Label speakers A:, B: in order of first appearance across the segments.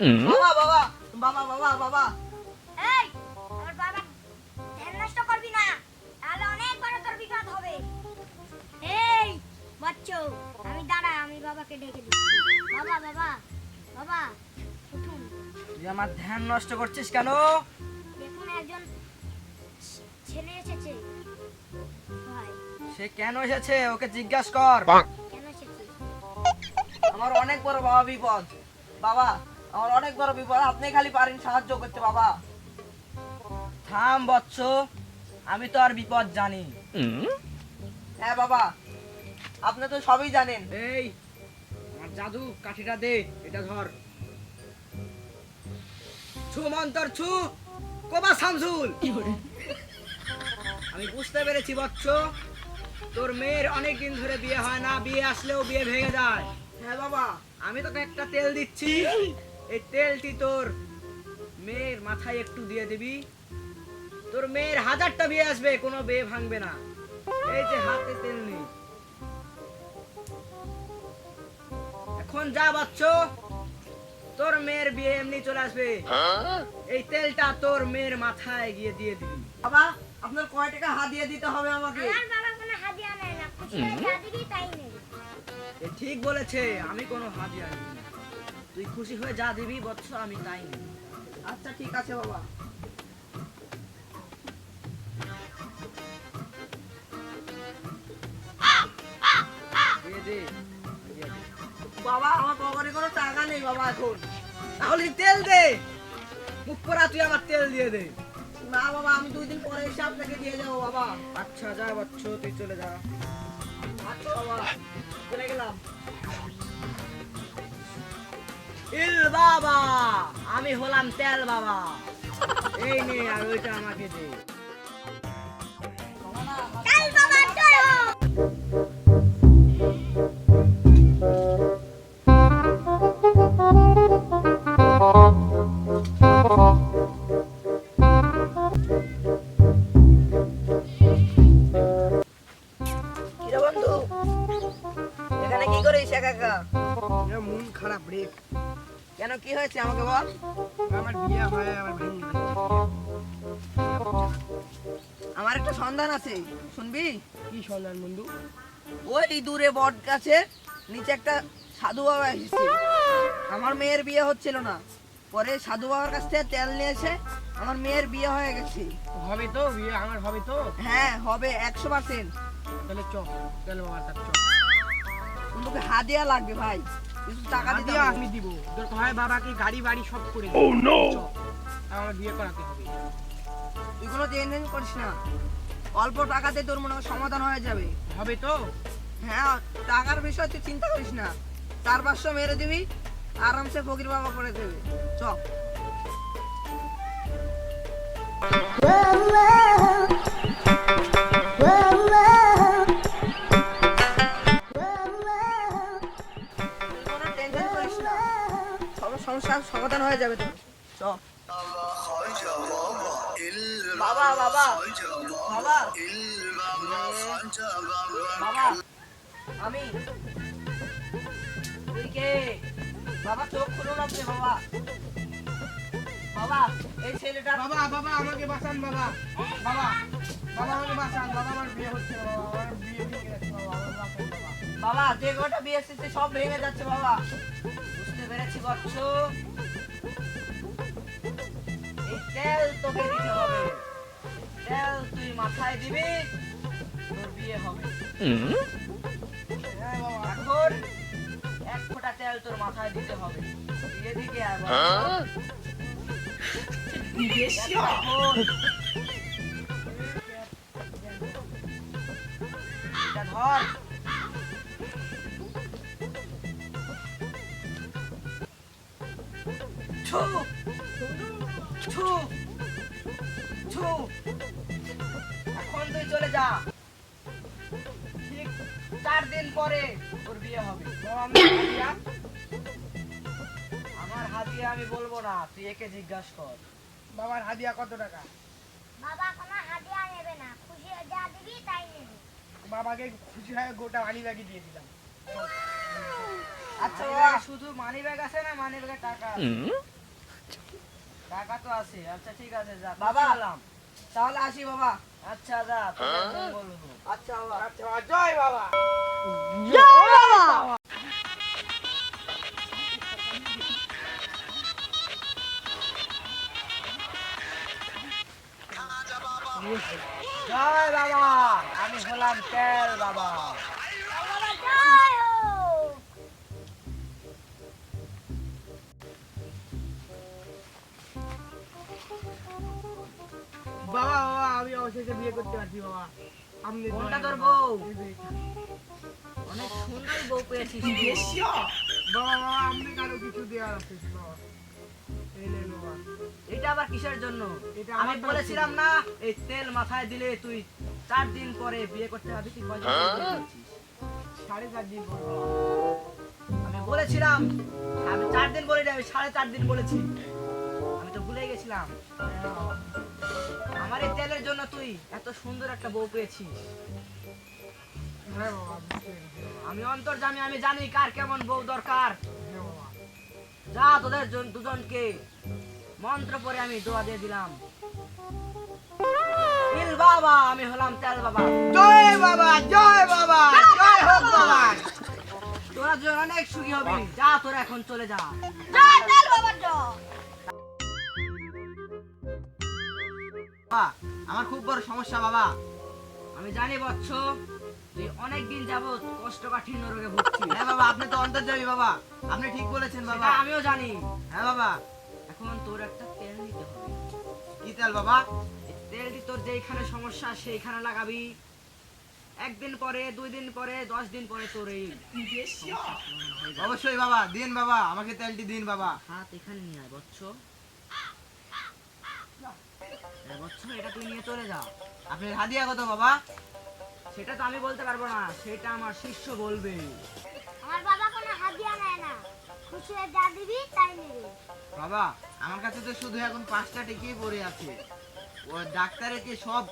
A: বাবা বাবা বাবা বাবা বাবা
B: এই আমার বাবা ধ্যান নষ্ট করবি না, তাহলে অনেক বড় তোর বিপদ হবে। এই বাচ্চো, আমি দাঁড়া, আমি বাবাকে ডেকে দিচ্ছি। বাবা বাবা বাবা উঠুন।
A: তুই আমার ধ্যান নষ্ট করছিস কেন?
B: দেখুন একজন ছেলে এসেছে। ভাই
A: সে কেন এসেছে ওকে জিজ্ঞাসা কর।
B: কেন এসেছে?
A: আমার অনেক বড় বাবা বিপদ। বাবা আমার অনেক বড় বিপদ, আপনি খালি পারেন সাহায্য করতে। বাবা থাম বৎস, আমি তো আর বিপদ জানি। হ্যাঁ বাবা, আপনি তো সবই জানেন।
C: এই আমার জাদু কাঠিটা দে, এটা ধর। ছু মন্তর ছু, কোবা শামসুল। আমি বুঝতে পেরেছি বৎস, তোর মেয়ের অনেক দিন ধরে বিয়ে হয় না, বিয়ে আসলেও বিয়ে ভেঙে যায়।
A: হ্যাঁ বাবা,
C: আমি তোকে একটা তেল দিচ্ছি, এই তেলটি তোর মেয়ের মাথায় একটু দিয়ে দিবি, তোর মেয়ের 1000টা বিয়ে আসবে, কোনো বিয়ে ভাঙবে না। এই যে হাতে তেল নেই, এখন যা বাচ্চ, তোর মেয়ের বিয়ে এমনি চলে আসবে। এই তেলটা তোর মেয়ের মাথায় গিয়ে দিয়ে দিবি।
A: বাবা আপনার কয় টাকা হাদিয়া দিতে হবে আমাকে?
B: আমার বাবা কোনো হাদিয়া নেয় না, খুশি হয়ে যা দিবি তাই নেবে।
C: এ ঠিক বলেছে, আমি কোনো হাদিয়া নিব না, তুই খুশি হয়ে যা দিবি বৎস, আমি তাই নিব।
A: আচ্ছা ঠিক আছে বাবা।
C: দিয়ে দে, দিয়ে দে।
A: বাবা আমার পকেটে কোনো টাকা নেই বাবা এখন।
C: তাহলে তেল দে, মুখ পরা তুই আমার তেল দিয়ে দে।
A: না বাবা, আমি 2 দিন পরে এসে আপনাকে দিয়ে যাবো বাবা।
C: আচ্ছা যা বাচ্চ, তুই চলে যা।
A: আচ্ছা বাবা, চলে গেলাম।
C: ইল বাবা, আমি হলাম তেল বাবা। এই নে, আর ওইটা আমাকে দে।
B: চল বাবা চলো।
A: কিরে বন্ধু, এখানে কি করিস একা একা?
C: এ মন খারাপ রে,
A: কেন কি হয়েছে আমাকে বল।
C: আমার বিয়ে হয়, আমার ভেঙে যাচ্ছে।
A: আমার একটা সন্ধান আছে, শুনবি?
C: কি সন্ধান বন্ধু?
A: ওই দূরে বট গাছে নিচে একটা সাধু বাবা এসেছে। আমার মেয়ের বিয়ে হচ্ছিল না, পরে সাধু বাবার কাছ থেকে তেল নিয়ে এসে আমার মেয়ের বিয়ে হয়ে গেছে।
C: হবে তো বিয়ে, আমার হবে তো?
A: হ্যাঁ হবে 100%।
C: তাহলে চ, তেল বাবার কাছে চ।
A: তোকে হাদিয়া লাগবে ভাই, কিছু টাকা দিতে
C: হাদিয়া
A: হবে।
C: আমি দিব, তোর হয় বাবাকে গাড়ি বাড়ি সব করে দিব। চ, আমার বিয়ে করাতে হবে।
A: তুই কোনো টেনশন করিস না, অল্প টাকাতে তোর মনে হয় সমাধান হয়ে যাবে।
C: হবে তো?
A: হ্যাঁ টাকার বিষয় তুই চিন্তা করিস না, 400-500 মেরে দিবি, আরামসে ফকির বাবা করে দেবে। চ। তুই কোনো টেনশন করিস না, সব সমস্যার সমাধান হয়ে যাবে তোর। চ। বাবা বাবা বাবা বাবা, আমি। তুই কে? বাবা চোখ খুলুন আপনি। বাবা বাবা, এই ছেলেটা।
C: বাবা বাবা আমাকে বাঁচান বাবা, বাবা বাবা আমাকে বাঁচান বাবা, আমার বিয়ে হচ্ছে না বাবা, আমার বিয়ে ভেঙে যাচ্ছে বাবা, আমার বাঁচান বাবা।
A: বাবা যে কটা বিয়ে এসেছে সব ভেঙে যাচ্ছে বাবা। বুঝতে পেরেছি বৎস, এই তেল তোকে দিতে হবে। তেল তুই মাথায় দিবি, তোর বিয়ে হবে।
C: হ্যাঁ বাবা।
A: এখন 1 ফোঁটা তেল তোর মাথায় দিতে হবে। এদিকে আয় বাবা। এখন এটা ধর। ছু ছু ছু। এখন তুই চলে যা, ঠিক 4 দিন পরে তোর বিয়ে হবে।
C: বাবা আমি হাদিয়া,
A: আমার হাদিয়া আমি বলবো না, তুই একে জিজ্ঞাসা কর।
C: বাবার হাদিয়া কত টাকা?
B: বাবা কোনো হাদিয়া নেবে না, খুশি হয়ে যা দিবি তাই নেবে।
C: বাবাকে খুশি হয়ে গোটা মানি ব্যাগে দিয়ে দিলাম।
A: আচ্ছা
C: মানি
A: বাবা,
C: ব্যাগে শুধু মানি ব্যাগ আছে না মানি ব্যাগে টাকা আছে? টাকা তো আছে। আচ্ছা ঠিক আছে, যা
A: বাবা।
C: খুশি হলাম।
A: তাহলে আসি বাবা।
C: আচ্ছা যা, তোকে একদিন বলবো।
A: আচ্ছা বাবা।
C: আচ্ছা, জয় বাবা। জয় বাবা, আমি হলাম তেল বাবা।
B: বাবা জয় হোক।
C: বাবা বাবা, আমি অবশেষে বিয়ে করতে পারছি বাবা। আপনি
A: কোনটা তোর
C: বাবা।
A: বউ?
C: এই যে এটা।
A: অনেক সুন্দর বউ পেয়েছিস তুই।
C: বাবা বাবা, আপনি কারো কিছু দেওয়ার আছে বাবা। এই নেন বাবা।
A: এটা আবার কিসের জন্য?
C: এটা
A: আমি
C: আমার
A: বলেছিলাম না এই তেল মাথায় দিলে তুই 4 দিন পরে বিয়ে করতে হবে, তুই কয়দিন পরে বিয়ে করছিস?
C: 4.5 দিন পর বাবা।
A: আমি বলেছিলাম, আমি 4 দিন বলিনি, আমি 4.5 দিন বলেছি। আমি তো ভুলে গেছিলাম।
C: হ্যাঁ বাবা।
A: আমার এই তেলের জন্য তুই এত সুন্দর একটা বউ পেয়েছিস।
C: হ্যাঁ বাবা, বুঝতে পেরেছি বাবা।
A: আমি অন্তর্জামী, আমি জানি কার কেমন বউ দরকার।
C: হ্যাঁ বাবা।
A: যা তোদের দুজনকে মন্ত্র পরে আমি দোয়া দিয়ে দিলাম। তিল বাবা, আমি হলাম তেল বাবা।
C: জয় বাবা, জয় বাবা, জয় হোক বাবা।
A: তোরা দুজন অনেক সুখী হবি। যা তোরা এখন চলে যা।
B: জয় তেল বাবা জয়।
C: বাবা, আমার খুব বড় সমস্যা বাবা।
A: আমি জানি বৎস, তুই অনেক দিন যাবত কোষ্ঠকাঠিন্য রোগে ভুগছিস।
C: হ্যাঁ বাবা, আপনি তো অন্তর্যামী বাবা, আপনি ঠিক বলেছেন বাবা।
A: সেটা আমিও জানি।
C: হ্যাঁ বাবা।
A: এখন তোর একটা তেল নিতে হবে।
C: কি তেল বাবা?
A: এই তেলটি তোর যেইখানে সমস্যা সেইখানে লাগাবি। 1 দিন পরে, 2 দিন পরে, 10 দিন পরে তোর এই সমস্যার সমাধান হয়ে যাবে।
C: অবশ্যই বাবা, দিন বাবা, আমাকে তেলটি দিন বাবা।
A: হাত এখানে নিয়ে আয় বৎস। বৎস, এটা তুই নিয়ে চলে যা।
C: আপনার হাদিয়া কত বাবা?
A: সেটা তো আমি বলতে পারবো না, সেটা আমার শিষ্য বলবে।
B: আমার বাবা কোনো হাদিয়া নেয় না, খুশি হয়ে যা দিবি তাই নেবে।
C: বাবা, আমার কাছে তো শুধু এখন 5টা টিকিয়ে পড়ে আছে। ও ডাক্তারকে সব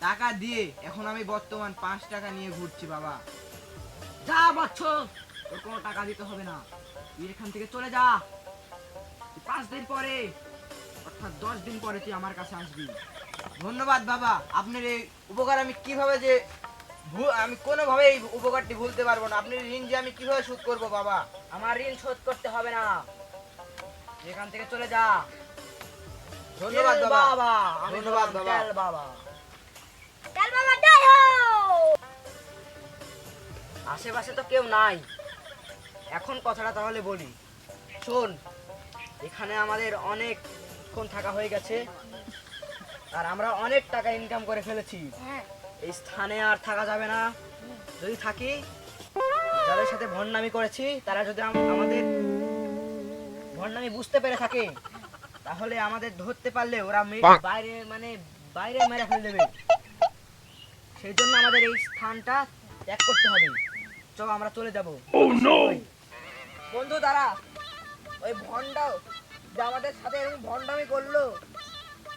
C: টাকা দিয়ে এখন আমি বর্তমান 5 টাকা নিয়ে ঘুরছি বাবা।
A: যা বৎস, তোর কোনো টাকা দিতে হবে না, তুই এখান থেকে চলে যা। তুই 5 দিন পরে, অর্থাৎ 10 দিন পরে তুই আমার কাছে আসবি।
C: ধন্যবাদ বাবা, আপনার এই উপকার আমি কিভাবে যে আমি কোনোভাবে এই উপকারটি ভুলতে পারবো না। আপনার ঋণ যে আমি কিভাবে শোধ করবো বাবা?
A: আমার ঋণ শোধ করতে হবে না, এখান থেকে চলে যা।
C: ধন্যবাদ
A: তেল
C: বাবা।
A: বাবা, আমি
C: ধন্যবাদ
A: হলাম
C: বাবা।
A: তেল বাবা।
B: তেল বাবা জয় হোক।
A: আশেপাশে তো কেউ নাই, এখন কথাটা তাহলে বলি শোন। এখানে আমাদের অনেকক্ষণ থাকা হয়ে গেছে, আর আমরা অনেক টাকা ইনকাম করে ফেলেছি।
B: হ্যাঁ।
A: এই স্থানে আর থাকা যাবে না। যদি থাকি, যাদের সাথে ভণ্ডামি করেছি তারা যদি আমাদের ভণ্ডামি বুঝতে পেরে থাকে, তাহলে আমাদের ধরতে পারলে ওরা বাইরে বাইরে মেরে ফেলে দেবে। সেই জন্য আমাদের এই স্থানটা ত্যাগ করতে হবে। চলো আমরা চলে যাবো। বন্ধু দাঁড়া, ওই ভণ্ডা যে আমাদের সাথে এরকম ভণ্ডামি করলো,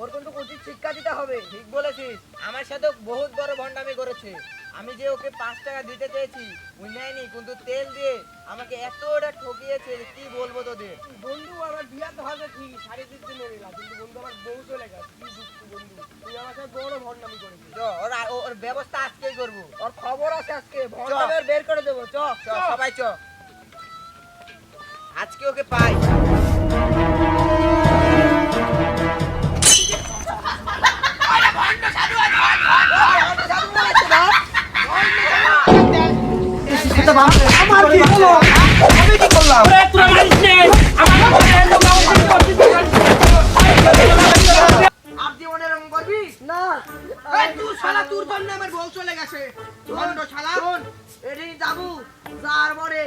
A: ওর কিন্তু উচিত শিক্ষা দিতে হবে।
C: ঠিক বলেছিস, আমার সাথে বহুত বড় ভণ্ডামি করেছে। আমি যে ওকে 5 টাকা দিতে চেয়েছি উনি নেয়নি, কিন্তু তেল দিয়ে আমাকে এতটা ঠকিয়েছে কি বলবো তোদের।
D: বন্ধু আমার বিয়া তো হবে ঠিক 3.5 দিন এলাম, কিন্তু বন্ধু আমার বউ চলে গেছে। কি দুঃখ বন্ধু, তুই আমার সাথে বড় ভণ্ডামি করেছিস।
C: চ, ওর ব্যবস্থা আজকেই করবো।
A: ওর খবর আছে, আজকে ভণ্ডামের বের করে দেবো। চ
C: চ, সবাই চ, আজকে ওকে পাই।
D: আমার কি হলো? আমি কি করলাম?
C: আর জীবনে এরকম করবি
A: না।
C: এই তুই শালা, তোর জন্য আমার বউ চলে গেছে। ভণ্ড শালা।
A: শোন, এদিকে যাবো, যার পরে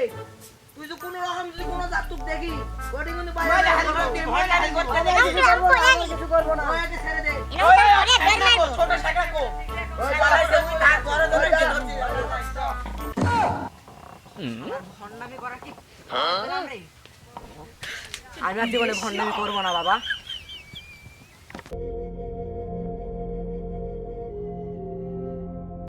A: তুই তো কোনো রকম যদি কোনো জাতুক দেখি, ওটি কিন্তু বাইরে
C: ময়লা
A: বের
C: হাত
A: করে
C: করতে,
A: দেবো।
C: ময়লা হাত করতে।
A: আমি কিছু করবো না। ওকে ছেড়ে দে।
C: ছোট শাখা কো। ওই বালাই দেবি তার বড় ধরে ধরছি।
A: আমার ভণ্ডামি করা কি বললাম রে? আমি আর জীবনে ভণ্ডামি করবো না বাবা।